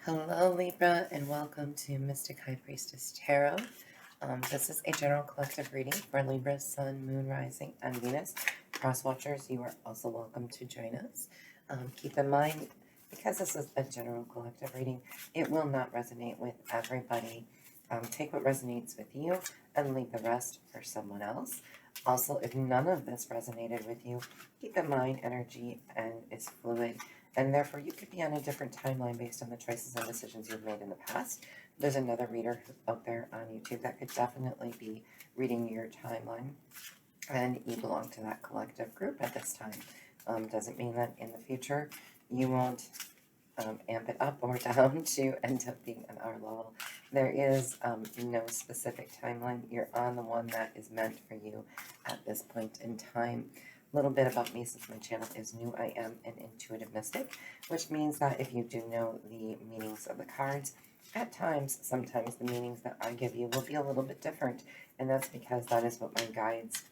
Hello, Libra, and welcome to Mystic High Priestess Tarot. This is a general collective reading for Libra, Sun, Moon, Rising, and Venus. Cross watchers, you are also welcome to join us. Keep in mind, because this is a general collective reading, it will not resonate with everybody. Take what resonates with you and leave the rest for someone else. Also, if none of this resonated with you, keep in mind energy and is fluid. And therefore, you could be on a different timeline based on the choices and decisions you've made in the past. There's another reader out there on YouTube that could definitely be reading your timeline, and you belong to that collective group at this time. Doesn't mean that in the future you won't amp it up or down to end up being on our level. There is no specific timeline. You're on the one that is meant for you at this point in time. A little bit about me, since my channel is new, I am an intuitive mystic, which means that if you do know the meanings of the cards, at times, sometimes the meanings that I give you will be a little bit different, and that's because that is what my guides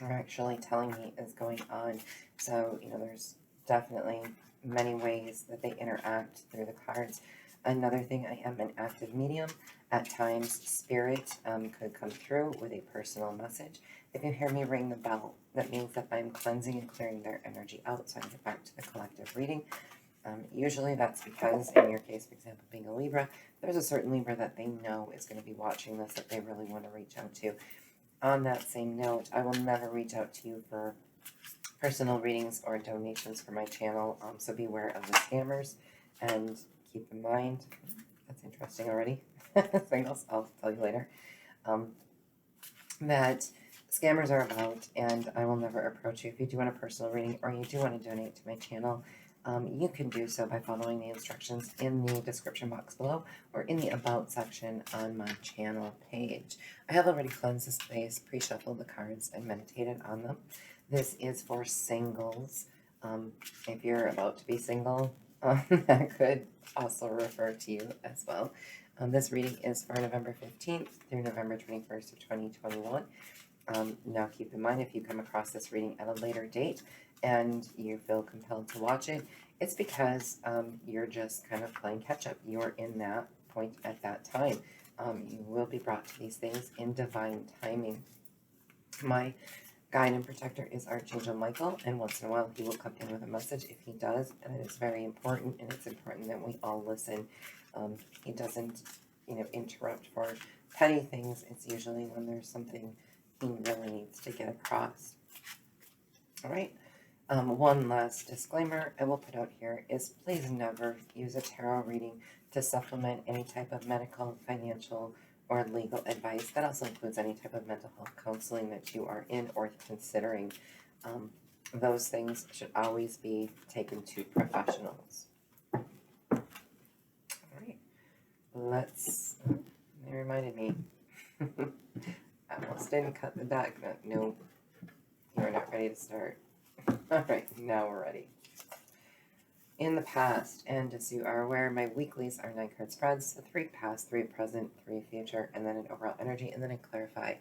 are actually telling me is going on. So, there's definitely many ways that they interact through the cards. Another thing, I am an active medium. At times, spirit could come through with a personal message. If you hear me ring the bell, that means that I'm cleansing and clearing their energy out, so I get back to the collective reading. Usually that's because, in your case, for example, being a Libra, there's a certain Libra that they know is going to be watching this, that they really want to reach out to. On that same note, I will never reach out to you for personal readings or donations for my channel, so beware of the scammers, and keep in mind, that's interesting already, something else I'll tell you later, that scammers are about, and I will never approach you. If you do want a personal reading or you do want to donate to my channel, you can do so by following the instructions in the description box below or in the About section on my channel page. I have already cleansed the space, pre-shuffled the cards, and meditated on them. This is for singles. If you're about to be single, that could also refer to you as well. This reading is for November 15th through November 21st of 2021. Now keep in mind, if you come across this reading at a later date and you feel compelled to watch it, it's because you're just kind of playing catch up. You're in that point at that time. You will be brought to these things in divine timing. My guide and protector is Archangel Michael, and once in a while he will come in with a message if he does, and it is very important, and it's important that we all listen. He doesn't, interrupt for petty things. It's usually when there's something he really needs to get across. All right. One last disclaimer I will put out here is please never use a tarot reading to supplement any type of medical, financial, or legal advice. That also includes any type of mental health counseling that you are in or considering. Those things should always be taken to professionals. All right. They reminded me. I almost didn't cut the deck. No, you're not ready to start. All right, now we're ready. In the past, and as you are aware, my weeklies are 9-card spreads, so 3 past, 3 present, 3 future, and then an overall energy, and then I clarify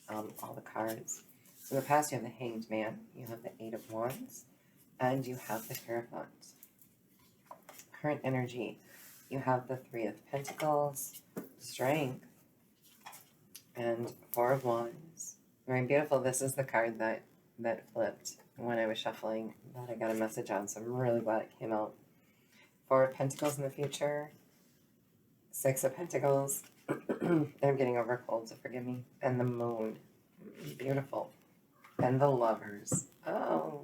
all the cards. So in the past, you have the Hanged Man, you have the 8 of Wands, and you have the Hierophant. Current energy, you have the 3 of Pentacles, Strength, and 4 of Wands. Very beautiful. This is the card that flipped when I was shuffling, that I got a message on, so I'm really glad it came out. 4 of Pentacles in the future, 6 of Pentacles, I'm getting over a cold, so forgive me, and the Moon, beautiful, and the Lovers. Oh,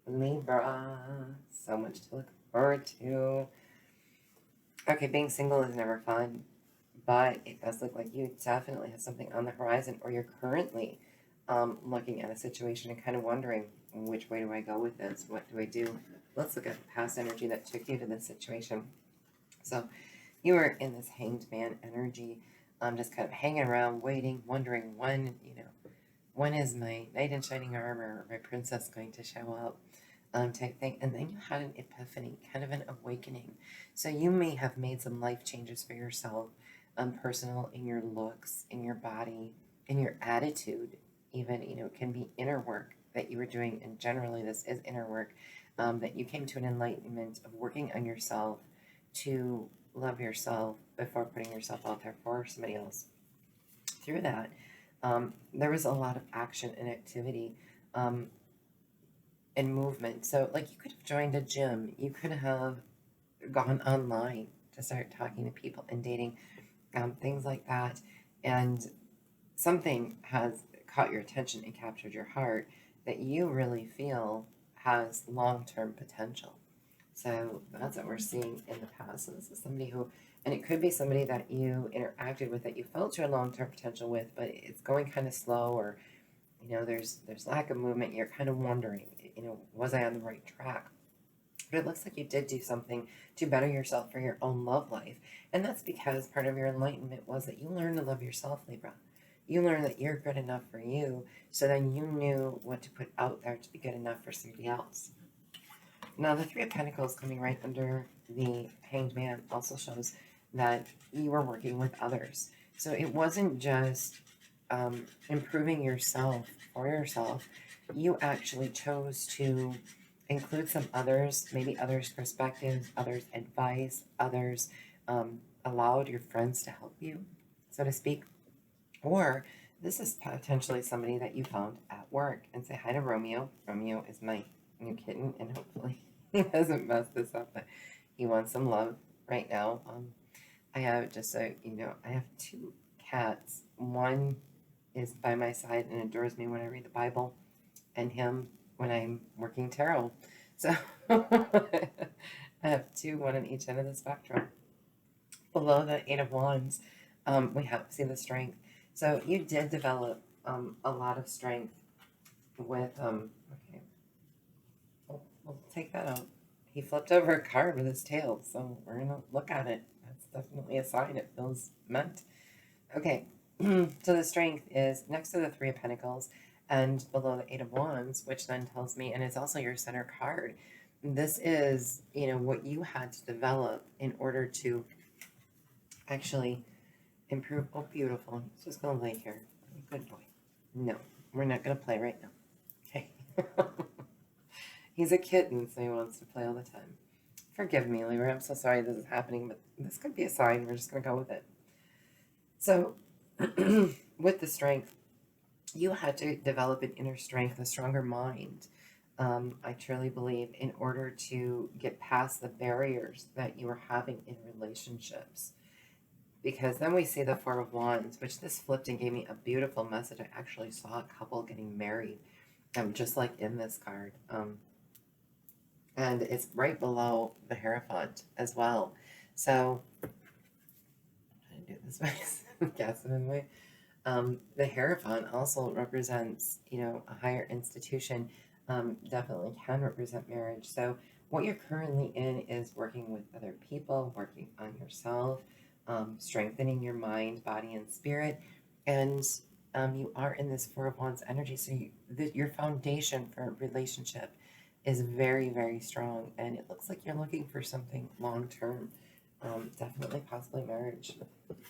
Libra, so much to look forward to. Okay, being single is never fun, but it does look like you definitely have something on the horizon, or you're currently looking at a situation and kind of wondering, which way do I go with this? What do I do? Let's look at the past energy that took you to this situation. So you were in this Hanged Man energy, just kind of hanging around, waiting, wondering when is my knight in shining armor or my princess going to show up, type thing. And then you had an epiphany, kind of an awakening. So you may have made some life changes for yourself, personal, in your looks, in your body, in your attitude. Even, it can be inner work that you were doing, and generally this is inner work, that you came to an enlightenment of working on yourself to love yourself before putting yourself out there for somebody else. Through that, there was a lot of action and activity and movement. So, like, you could have joined a gym, you could have gone online to start talking to people and dating, things like that. And something has caught your attention and captured your heart that you really feel has long-term potential. So that's what we're seeing in the past. So this is somebody who, and it could be somebody that you interacted with that you felt your long-term potential with, but it's going kind of slow, or there's lack of movement. You're kind of wondering, was I on the right track? But it looks like you did do something to better yourself for your own love life. And that's because part of your enlightenment was that you learned to love yourself, Libra. You learned that you're good enough for you, so then you knew what to put out there to be good enough for somebody else. Now, the Three of Pentacles coming right under the Hanged Man also shows that you were working with others. So it wasn't just improving yourself for yourself. You actually chose to include some others, maybe others' perspectives, others' advice, others allowed your friends to help you, so to speak. Or this is potentially somebody that you found at work, and say hi to Romeo. Romeo is my new kitten, and hopefully he doesn't mess this up, but he wants some love right now. I have, just so you know, I have two cats. One is by my side and adores me when I read the Bible, and him when I'm working tarot. So I have two, one on each end of the spectrum. Below the Eight of Wands, we have, see the strength. So you did develop a lot of strength with, okay, we'll take that out. He flipped over a card with his tail, so we're going to look at it. That's definitely a sign it feels meant. Okay, so the strength is next to the Three of Pentacles and below the Eight of Wands, which then tells me, and it's also your center card, this is, what you had to develop in order to actually improve. Oh, beautiful. He's just going to lay here. Good boy. No, we're not going to play right now. Okay. He's a kitten, so he wants to play all the time. Forgive me, Libra. I'm so sorry this is happening, but this could be a sign. We're just going to go with it. So, with the strength, you had to develop an inner strength, a stronger mind, I truly believe, in order to get past the barriers that you were having in relationships. Because then we see the Four of Wands, which this flipped and gave me a beautiful message. I actually saw a couple getting married, just like in this card. And it's right below the Hierophant as well. So, I'm trying to do this way, gassing in the way. The Hierophant also represents, a higher institution, definitely can represent marriage. So what you're currently in is working with other people, working on yourself, strengthening your mind, body, and spirit. And you are in this Four of Wands energy. So your foundation for a relationship is very, very strong. And it looks like you're looking for something long-term, definitely possibly marriage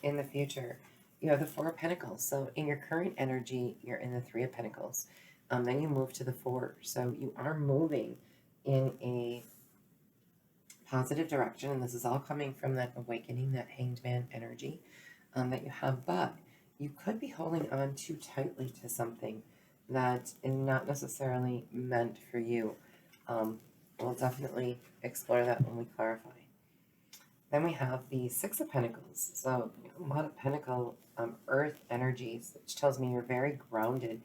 in the future. You have the Four of Pentacles. So in your current energy, you're in the Three of Pentacles. Then you move to the Four. So you are moving in a positive direction. And this is all coming from that awakening, that Hanged Man energy that you have. But you could be holding on too tightly to something that is not necessarily meant for you. We'll definitely explore that when we clarify. Then we have the Six of Pentacles. So a lot of Pentacle earth energies, which tells me you're very grounded.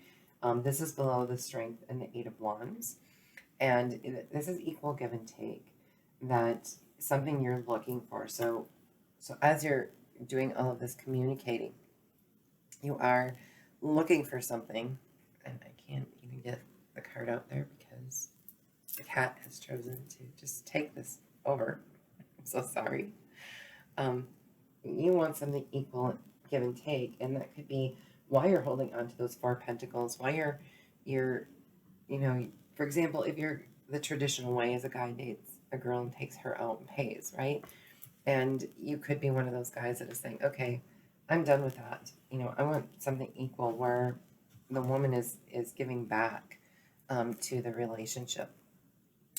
This is below the strength and the Eight of Wands. And this is equal give and take. That's something you're looking for. So as you're doing all of this communicating, you are looking for something. And I can't even get the card out there because the cat has chosen to just take this over. I'm so sorry. You want something equal give and take, and that could be why you're holding on to those Four Pentacles, why you're for example, if you're the traditional way is a guy dates a girl and takes her out and pays, right? And you could be one of those guys that is saying, okay, I'm done with that. I want something equal where the woman is giving back to the relationship.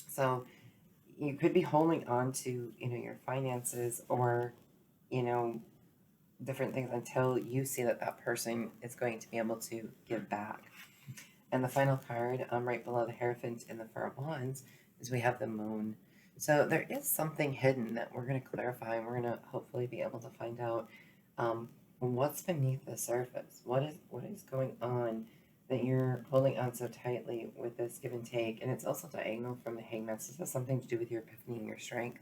So you could be holding on to, your finances or, you know, different things until you see that that person is going to be able to give back. And the final card, right below the Hierophant in the Four of Wands, is we have the Moon. So there is something hidden that we're going to clarify, and we're going to hopefully be able to find out what's beneath the surface. What is going on that you're holding on so tightly with this give and take? And it's also diagonal from the Hangman. So this has something to do with your epiphany and your strength.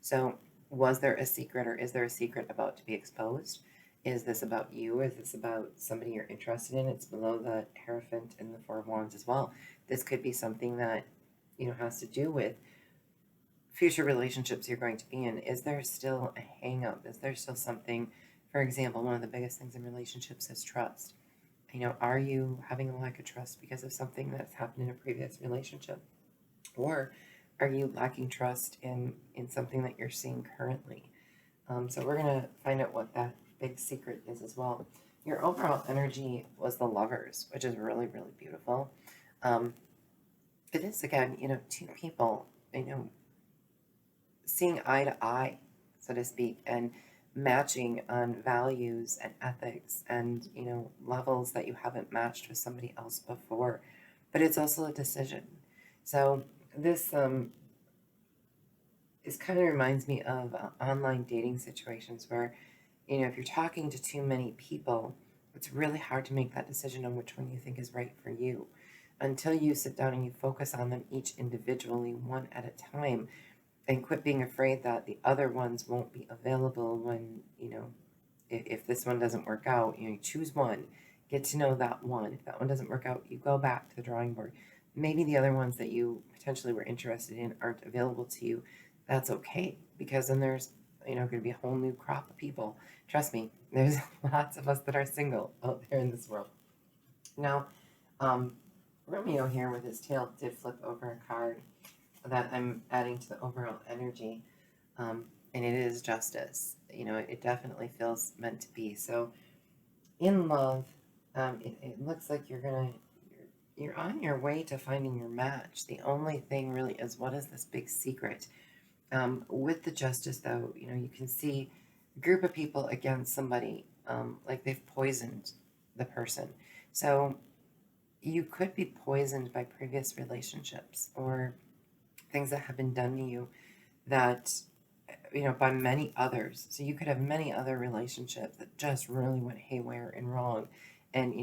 So was there a secret, or is there a secret about to be exposed? Is this about you? Is this about somebody you're interested in? It's below the Hierophant and the Four of Wands as well. This could be something that, has to do with future relationships you're going to be in. Is there still a hang up? Is there still something, for example, one of the biggest things in relationships is trust. Are you having a lack of trust because of something that's happened in a previous relationship? Or are you lacking trust in something that you're seeing currently? So we're going to find out what that big secret is as well. Your overall energy was the Lovers, which is really, really beautiful. It is, again, two people, seeing eye to eye, so to speak, and matching on values and ethics and, levels that you haven't matched with somebody else before. But it's also a decision. So this kind of reminds me of online dating situations where, if you're talking to too many people, it's really hard to make that decision on which one you think is right for you until you sit down and you focus on them each individually, one at a time, and quit being afraid that the other ones won't be available when, if this one doesn't work out, you choose one, get to know that one. If that one doesn't work out, you go back to the drawing board. Maybe the other ones that you potentially were interested in aren't available to you. That's okay, because then there's, going to be a whole new crop of people. Trust me, there's lots of us that are single out there in this world. Now, Romeo here with his tail did flip over a card that I'm adding to the overall energy, and it is Justice. It definitely feels meant to be. So in love, it looks like you're on your way to finding your match. The only thing really is, what is this big secret? With the Justice, though, you can see a group of people against somebody, like they've poisoned the person. So you could be poisoned by previous relationships or things that have been done to you that, by many others. So you could have many other relationships that just really went haywire and wrong. And,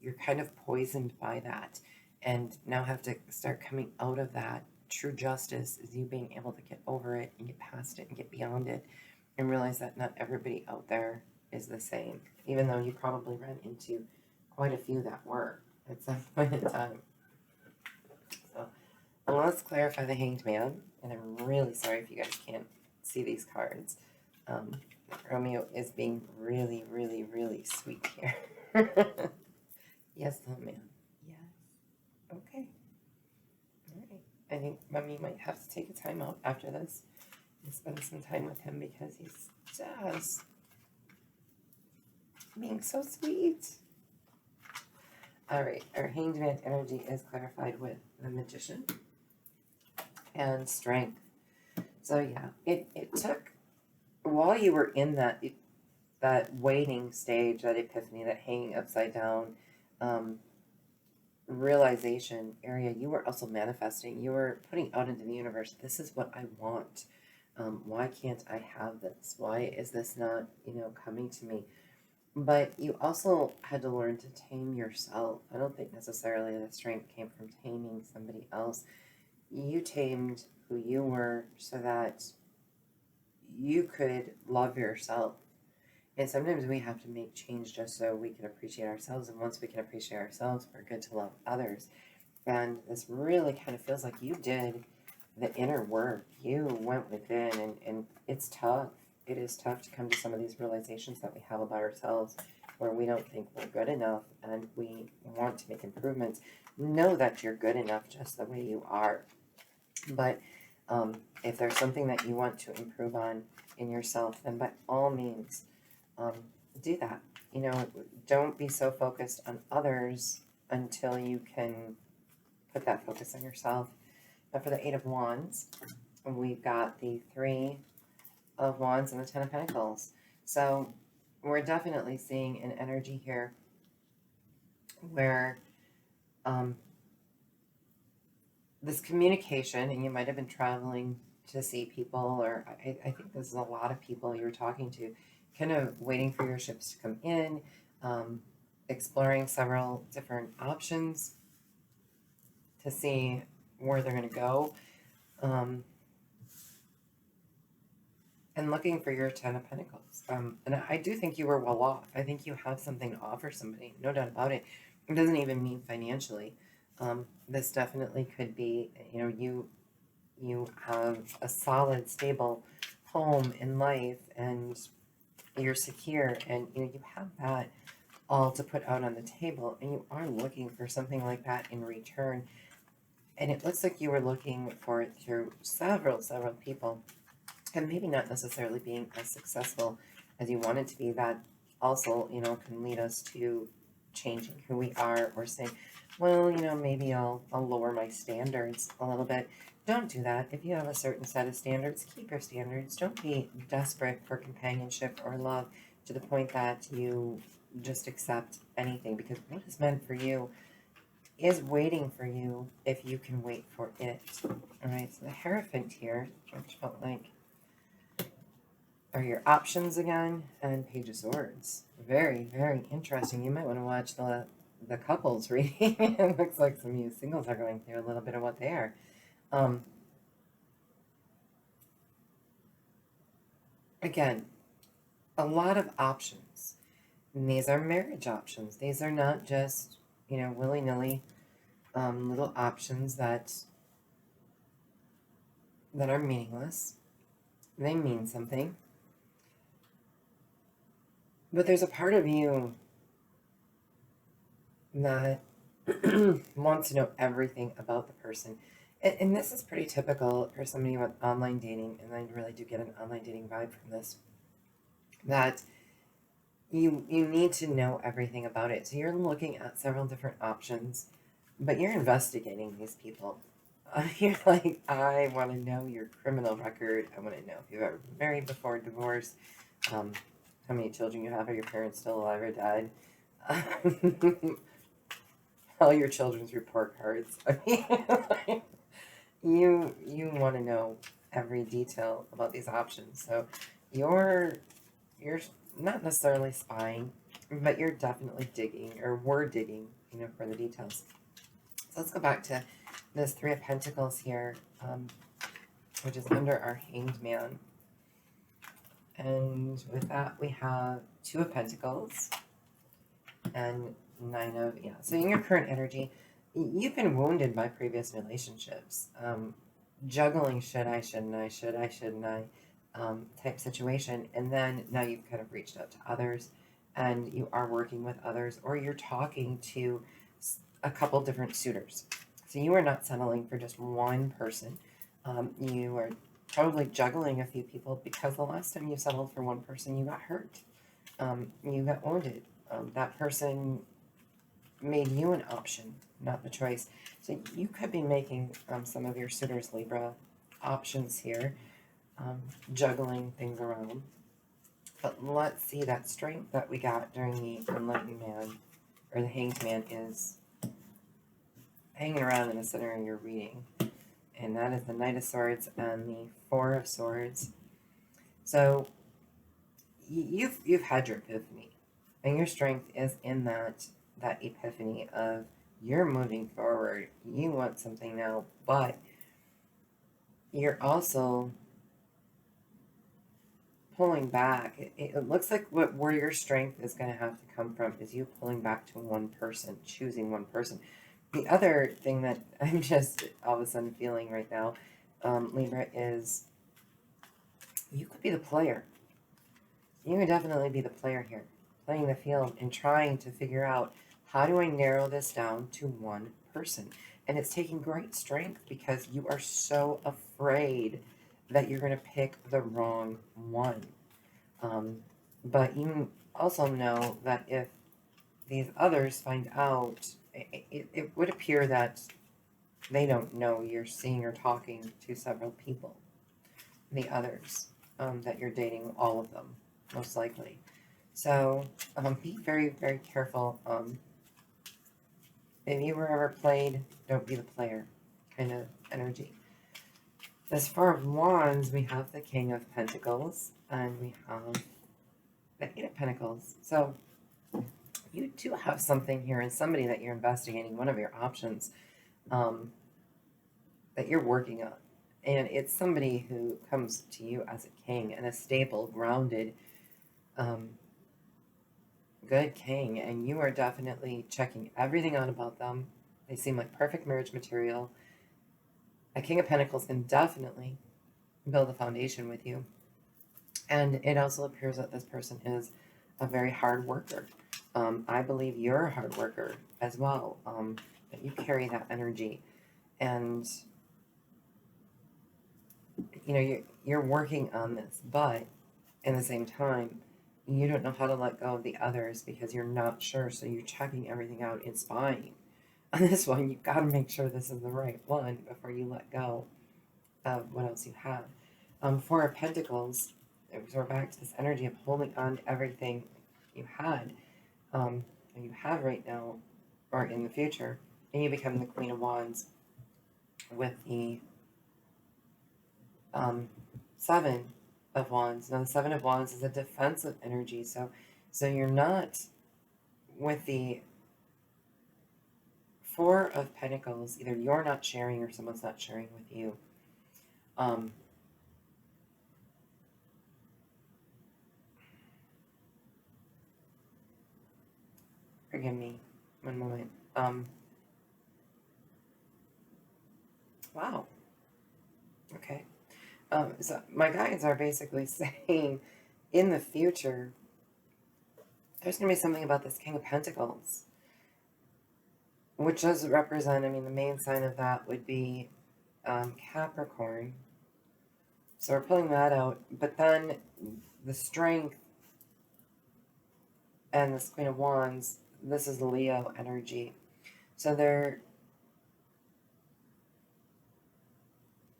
you're kind of poisoned by that and now have to start coming out of that. True justice is you being able to get over it and get past it and get beyond it and realize that not everybody out there is the same, even though you probably ran into quite a few that were at some point in time. So let's clarify the Hanged Man, and I'm really sorry if you guys can't see these cards. Romeo is being really, really, really sweet here. Yes, little man. Yes. Okay. All right. I think Mommy might have to take a time out after this and spend some time with him because he's just being so sweet. All right. Our Hanged Man energy is clarified with the Magician and Strength. So yeah, it took, while you were in that waiting stage, that epiphany, that hanging upside down realization area, you were also manifesting. You were putting out into the universe, this is what I want. Why can't I have this? Why is this not, coming to me? But you also had to learn to tame yourself. I don't think necessarily the strength came from taming somebody else. You tamed who you were so that you could love yourself. And sometimes we have to make change just so we can appreciate ourselves. And once we can appreciate ourselves, we're good to love others. And this really kind of feels like you did the inner work. You went within, and it's tough. It is tough to come to some of these realizations that we have about ourselves where we don't think we're good enough and we want to make improvements. Know that you're good enough just the way you are. But if there's something that you want to improve on in yourself, then by all means, do that. Don't be so focused on others until you can put that focus on yourself. Now for the Eight of Wands, we've got the Three of Wands and the Ten of Pentacles. So we're definitely seeing an energy here where this communication, and you might have been traveling to see people, or I think this is a lot of people you're talking to, kind of waiting for your ships to come in, exploring several different options to see where they're going to go, and looking for your Ten of Pentacles. And I do think you were well off. I think you have something to offer somebody, no doubt about it. It doesn't even mean financially. This definitely could be, you know, you have a solid, stable home in life, and you're secure, and you know you have that all to put out on the table, and you are looking for something like that in return. And it looks like you were looking for it through several people, and maybe not necessarily being as successful as you wanted to be. That also, you know, can lead us to changing who we are, or saying, well, you know, maybe I'll lower my standards a little bit. Don't do that. If you have a certain set of standards, keep your standards. Don't be desperate for companionship or love to the point that you just accept anything, because what is meant for you is waiting for you if you can wait for it. All right, so the Hierophant here, which felt like are your options again, and Page of Swords. Very, very interesting. You might want to watch the couples reading. It looks like some of you singles are going through a little bit of what they are. Again, a lot of options. And these are marriage options. These are not just, you know, willy-nilly little options that are meaningless. They mean something. But there's a part of you that wants to know everything about the person. And this is pretty typical for somebody with online dating, and I really do get an online dating vibe from this, that you need to know everything about it. So you're looking at several different options, but you're investigating these people. You're like, I want to know your criminal record. I want to know if you've ever been married before, divorced, how many children you have, are your parents still alive or dead, all your children's report cards. I mean, you want to know every detail about these options. So you're not necessarily spying, but you're definitely digging, or we're digging, you know, for the details. So let's go back to this Three of Pentacles here, which is under our Hanged Man. And with that, we have Two of Pentacles and Nine of, yeah. So in your current energy, you've been wounded by previous relationships. Juggling should I, shouldn't I type situation. And then now you've kind of reached out to others, and you are working with others, or you're talking to a couple different suitors. So you are not settling for just one person. You are probably juggling a few people, because the last time you settled for one person, you got hurt. You got wounded. That person made you an option, not the choice. So you could be making some of your suitors, Libra, options here, juggling things around. But let's see, that strength that we got during the Enlightened Man, or the Hanged Man, is hanging around in the center of your reading. And that is the Knight of Swords and the Four of Swords. So you've had your epiphany, and your strength is in that epiphany of you're moving forward. You want something now, but you're also pulling back. It looks like where your strength is going to have to come from is you pulling back to one person, choosing one person. The other thing that I'm just all of a sudden feeling right now, Libra, is you could be the player. You could definitely be the player here, playing the field and trying to figure out, how do I narrow this down to one person? And it's taking great strength, because you are so afraid that you're going to pick the wrong one. But you also know that if these others find out, it would appear that they don't know you're seeing or talking to several people. the others that you're dating, all of them, most likely. So be very, very careful. If you were ever played, don't be the player kind of energy. As far as wands, we have the King of Pentacles and we have the Eight of Pentacles. So you do have something here and somebody that you're investigating, one of your options that you're working on. And it's somebody who comes to you as a king and a stable, grounded, good king. And you are definitely checking everything out about them. They seem like perfect marriage material. A King of Pentacles can definitely build a foundation with you. And it also appears that this person is a very hard worker. I believe you're a hard worker as well. That you carry that energy. And, you know, you're working on this. But in the same time, you don't know how to let go of the others because you're not sure. So you're checking everything out and spying. On this one, you've got to make sure this is the right one before you let go of what else you have. Four of Pentacles, so we're back to this energy of holding on to everything you had, and you have right now, or in the future, and you become the Queen of Wands with the Seven of Wands. Now, the Seven of Wands is a defensive energy, so you're not with the Four of Pentacles. Either you're not sharing or someone's not sharing with you. Forgive me, one moment. Wow. Okay. So my guides are basically saying in the future, there's going to be something about this King of Pentacles, which does represent, I mean, the main sign of that would be Capricorn. So we're pulling that out. But then the Strength and this Queen of Wands, this is Leo energy. So they're...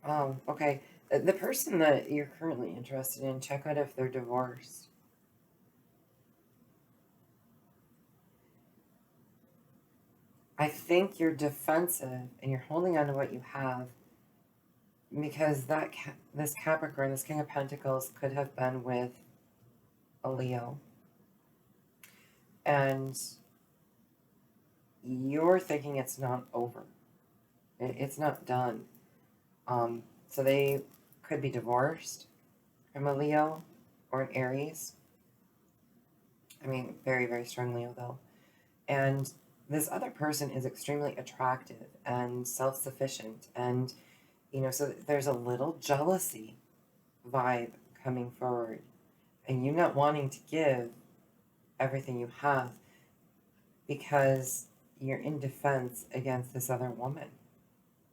Oh, okay. The person that you're currently interested in, check out if they're divorced. I think you're defensive and you're holding on to what you have because that this Capricorn, this King of Pentacles, could have been with a Leo. And you're thinking it's not over. It's not done. So they could be divorced from a Leo or an Aries. I mean, very, very strong Leo, though. And this other person is extremely attractive and self-sufficient. And, you know, so there's a little jealousy vibe coming forward. And you not wanting to give everything you have because you're in defense against this other woman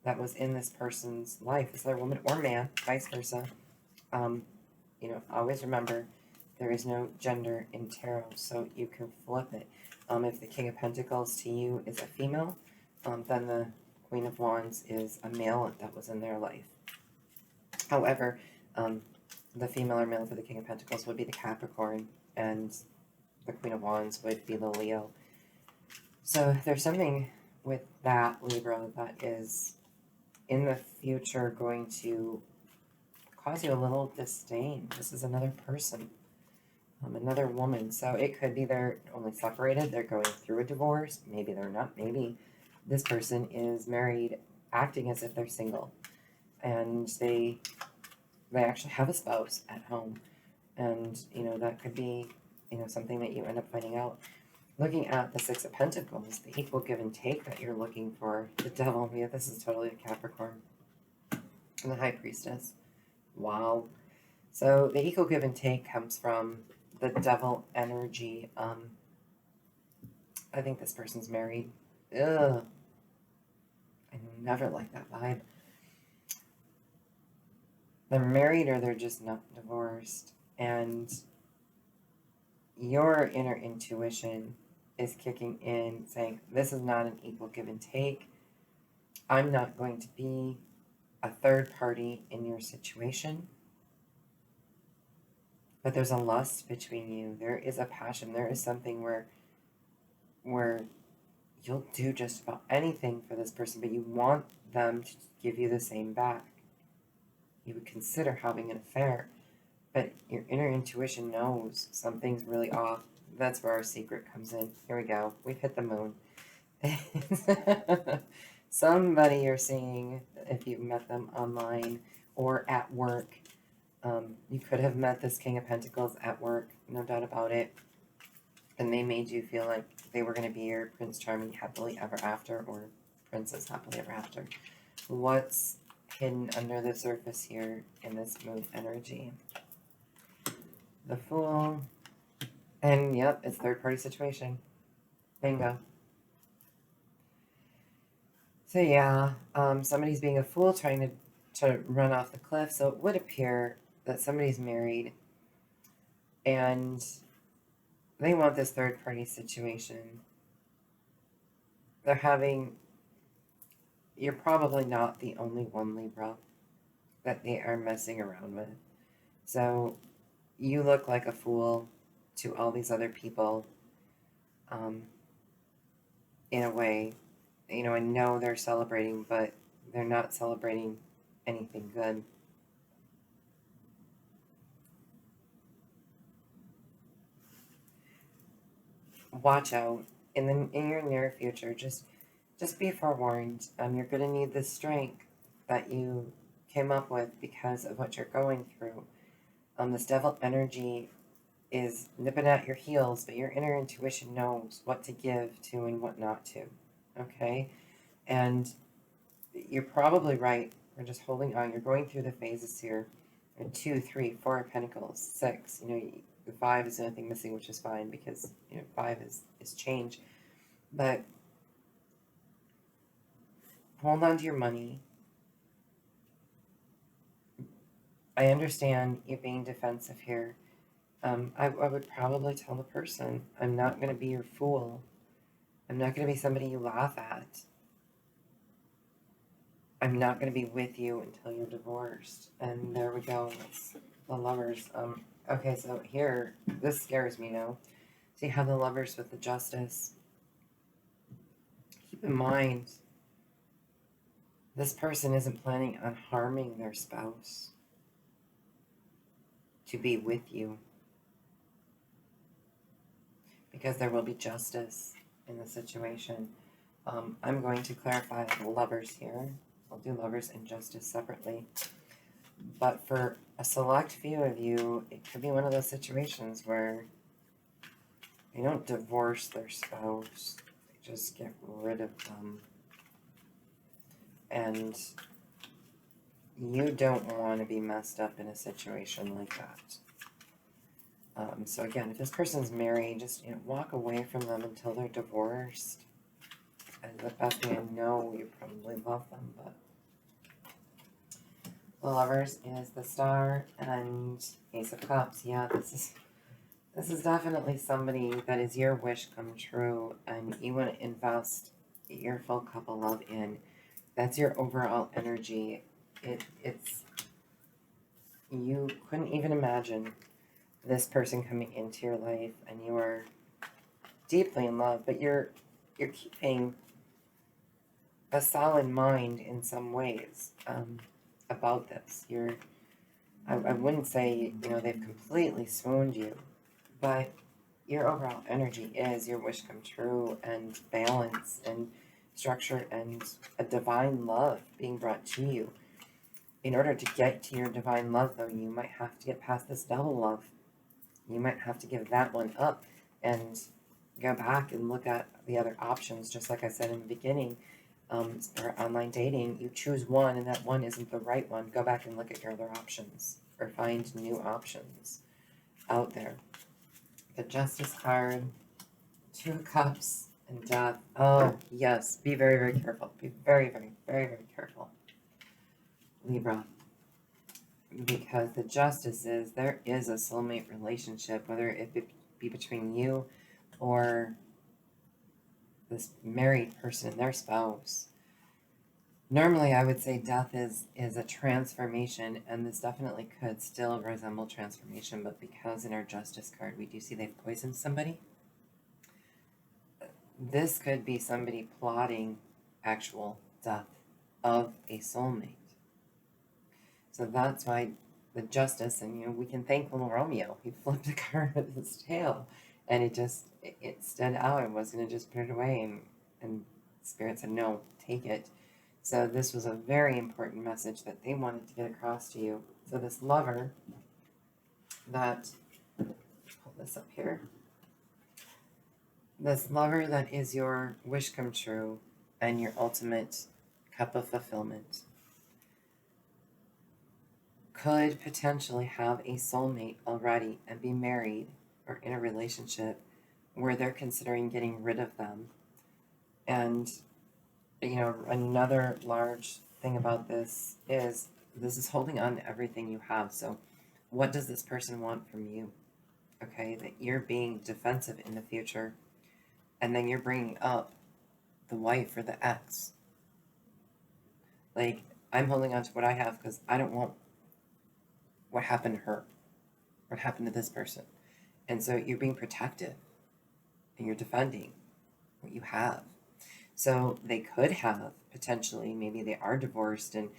that was in this person's life, this other woman or man, vice versa. You know, always remember there is no gender in tarot, so you can flip it. If the King of Pentacles to you is a female, then the Queen of Wands is a male that was in their life. However, the female or male for the King of Pentacles would be the Capricorn, and the Queen of Wands would be the Leo. So there's something with that, Libra, that is in the future going to cause you a little disdain. This is another person, another woman. So it could be they're only separated, they're going through a divorce, maybe they're not, maybe this person is married, acting as if they're single, and they actually have a spouse at home. And, you know, that could be, you know, something that you end up finding out. Looking at the Six of Pentacles, the equal give and take that you're looking for, the Devil, yeah, this is totally a Capricorn, and the High Priestess. Wow. So the equal give and take comes from the Devil energy. I think this person's married. Ugh. I never like that vibe. They're married or they're just not divorced. And your inner intuition is kicking in, saying, this is not an equal give and take. I'm not going to be a third party in your situation. But there's a lust between you. There is a passion. There is something where you'll do just about anything for this person, but you want them to give you the same back. You would consider having an affair, but your inner intuition knows something's really off. That's where our secret comes in. Here we go. We've hit the moon. Somebody you're seeing, if you've met them online or at work, you could have met this King of Pentacles at work, no doubt about it. And they made you feel like they were going to be your Prince Charming happily ever after, or Princess happily ever after. What's hidden under the surface here in this moon energy? The Fool. And yep, it's third-party situation. Bingo. So yeah, somebody's being a fool, trying to run off the cliff. So it would appear that somebody's married and they want this third-party situation. They're having... You're probably not the only one, Libra, that they are messing around with. So you look like a fool to all these other people, in a way. You know, I know they're celebrating, but they're not celebrating anything good. Watch out in your near future. Just be forewarned. You're going to need the strength that you came up with because of what you're going through. This devil energy is nipping at your heels, but your inner intuition knows what to give to and what not to. Okay? And you're probably right. We're just holding on. You're going through the phases here. 2, 3, 4 of Pentacles, 6. You know, the 5 is the only thing missing, which is fine because, you know, 5 is change. But hold on to your money. I understand you being defensive here. I would probably tell the person, I'm not going to be your fool. I'm not going to be somebody you laugh at. I'm not going to be with you until you're divorced. And there we go. That's the Lovers. Okay, so here, this scares me now. So you have the Lovers with the Justice. Keep in mind, this person isn't planning on harming their spouse to be with you, because there will be justice in the situation. I'm going to clarify the Lovers here. I'll do Lovers and Justice separately. But for a select few of you, it could be one of those situations where they don't divorce their spouse. They just get rid of them. And you don't want to be messed up in a situation like that. So again, if this person's married, just, you know, walk away from them until they're divorced. And the best way I know, you probably love them, but the Lovers is the Star and Ace of Cups. Yeah, this is definitely somebody that is your wish come true, and you want to invest your full cup of love in. That's your overall energy. It's you couldn't even imagine this person coming into your life, and you are deeply in love, but you're keeping a solid mind in some ways about this. I wouldn't say, you know, they've completely swooned you, but your overall energy is your wish come true, and balance and structure and a divine love being brought to you. In order to get to your divine love, though, you might have to get past this double love. You might have to give that one up and go back and look at the other options. Just like I said in the beginning, for online dating, you choose one and that one isn't the right one. Go back and look at your other options or find new options out there. The Justice card, 2 of Cups, and Death. Oh, yes. Be very, very careful. Be very, very, very, very careful, Libra. Because the Justice is, there is a soulmate relationship, whether it be between you or this married person and their spouse. Normally, I would say death is a transformation, and this definitely could still resemble transformation, but because in our Justice card we do see they've poisoned somebody, this could be somebody plotting actual death of a soulmate. So that's why the Justice, and we can thank little Romeo. He flipped the card with his tail, and it stood out and was going to just put it away, and Spirit said, no, take it. So this was a very important message that they wanted to get across to you. So this lover that, hold this up here, this lover that is your wish come true and your ultimate cup of fulfillment could potentially have a soulmate already and be married or in a relationship where they're considering getting rid of them. And another large thing about this is holding on to everything you have. So what does this person want from you? Okay, that you're being defensive in the future, and then you're bringing up the wife or the ex. Like, I'm holding on to what I have because I don't want what happened to her, what happened to this person. And so you're being protective and you're defending what you have. So they could have potentially, maybe they are divorced and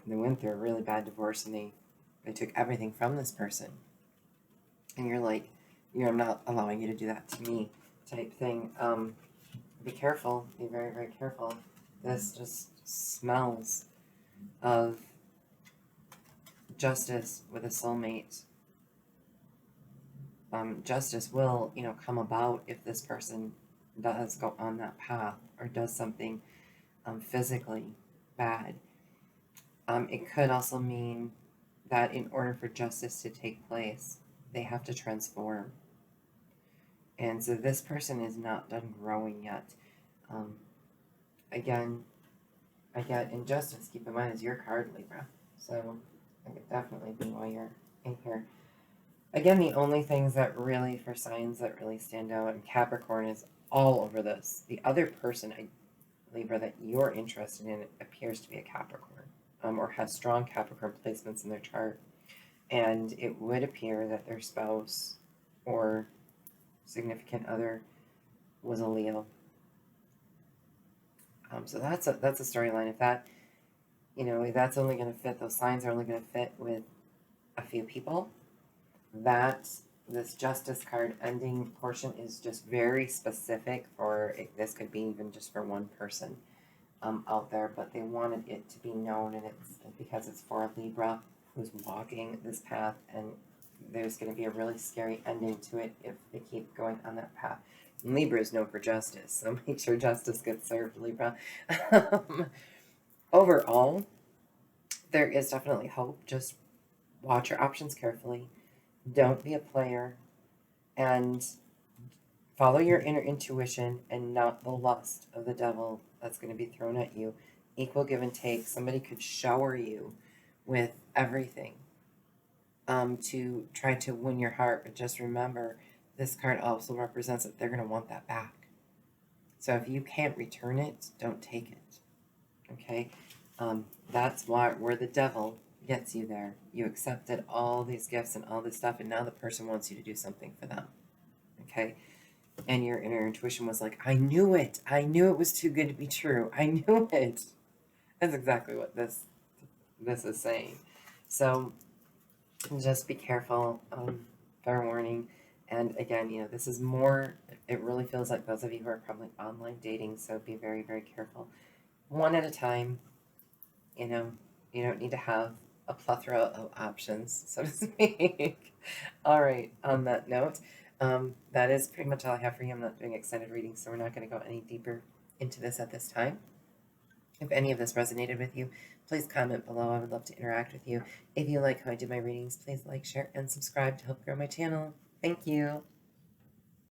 they went through a really bad divorce and they took everything from this person. And you're like, I'm not allowing you to do that to me type thing. Be careful. Be very, very careful. This just smells of justice with a soulmate. Justice will, come about if this person does go on that path or does something physically bad. It could also mean that in order for justice to take place, they have to transform. And so this person is not done growing yet. Again, I get injustice. Keep in mind, is your card, Libra. So I could definitely be why you're in here. Again, the only things that really, for signs that really stand out, and Capricorn is all over this. The other person, Libra, that you're interested in appears to be a Capricorn, or has strong Capricorn placements in their chart. And it would appear that their spouse or significant other was a Leo. So that's a storyline. If that, that's only going to fit, those signs are only going to fit with a few people. This Justice card ending portion is just very specific this could be even just for one person out there, but they wanted it to be known, and it's because it's for a Libra who's walking this path, and there's going to be a really scary ending to it if they keep going on that path. And Libra is known for justice, so make sure justice gets served, Libra. Overall, there is definitely hope. Just watch your options carefully. Don't be a player, and follow your inner intuition and not the lust of the devil that's going to be thrown at you. Equal give and take. Somebody could shower you with everything to try to win your heart. But just remember, this card also represents that they're going to want that back. So if you can't return it, don't take it. Okay? That's where the devil gets you there. You accepted all these gifts and all this stuff, and now the person wants you to do something for them. Okay? And your inner intuition was like, I knew it. I knew it was too good to be true. I knew it. That's exactly what this is saying. So just be careful. Fair warning. And again, this is more, it really feels like those of you who are probably online dating, so be very, very careful. One at a time. You don't need to have a plethora of options, so to speak. All right, on that note, that is pretty much all I have for you. I'm not doing extended readings, so we're not going to go any deeper into this at this time. If any of this resonated with you, please comment below. I would love to interact with you. If you like how I do my readings, please like, share, and subscribe to help grow my channel. Thank you.